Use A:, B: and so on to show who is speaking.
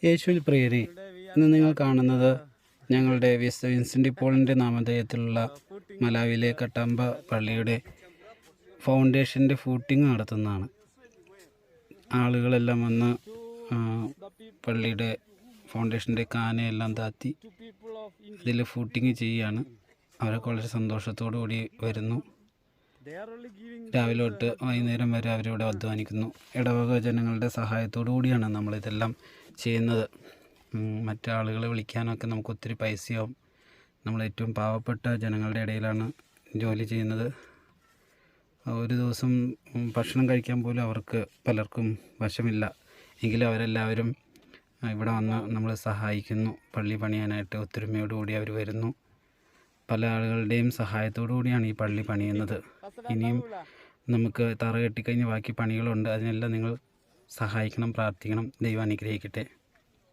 A: യേശുവിൽ പ്രിയരെ, ഇന്ന് നിങ്ങൾ കാണുന്നത് ഞങ്ങളുടെ വിശുദ്ധ വിൻസെൻ്റ് പോളിൻ്റെ നാമധേയത്തിലുള്ള മലാവിലെ കട്ടമ്പ പള്ളിയുടെ ഫൗണ്ടേഷൻ്റെ ഫൂട്ടിങ് നടത്തുന്നതാണ്. ആളുകളെല്ലാം വന്ന് പള്ളിയുടെ ഫൗണ്ടേഷൻ്റെ കാനയെല്ലാം താത്തി അതിൽ ഫൂട്ടിങ് ചെയ്യുകയാണ്. അവരൊക്കെ വളരെ സന്തോഷത്തോടു കൂടി വരുന്നു. രാവിലെ തൊട്ട് വൈകുന്നേരം വരെ അവരിവിടെ അധ്വാനിക്കുന്നു. ഇടവക ജനങ്ങളുടെ സഹായത്തോടു കൂടിയാണ് നമ്മളിതെല്ലാം ചെയ്യുന്നത്. മറ്റാളുകളെ വിളിക്കാനൊക്കെ നമുക്ക് ഒത്തിരി പൈസയാവും. നമ്മൾ ഏറ്റവും പാവപ്പെട്ട ജനങ്ങളുടെ ഇടയിലാണ് ജോലി ചെയ്യുന്നത്. ഒരു ദിവസം ഭക്ഷണം കഴിക്കാൻ പോലും അവർക്ക് പലർക്കും വശമില്ല. എങ്കിലും അവരെല്ലാവരും ഇവിടെ വന്ന് നമ്മളെ സഹായിക്കുന്നു. പള്ളി പണിയാനായിട്ട് ഒത്തൊരുമയോടുകൂടി അവർ വരുന്നു. പല ആളുകളുടെയും സഹായത്തോടു കൂടിയാണ് ഈ പള്ളി പണിയുന്നത്. ഇനിയും നമുക്ക് തറ കെട്ടിക്കഴിഞ്ഞ് ബാക്കി പണികളുണ്ട്. അതിനെല്ലാം നിങ്ങൾ സഹായിക്കണം, പ്രാർത്ഥിക്കണം. ദൈവം അനുഗ്രഹിക്കട്ടെ.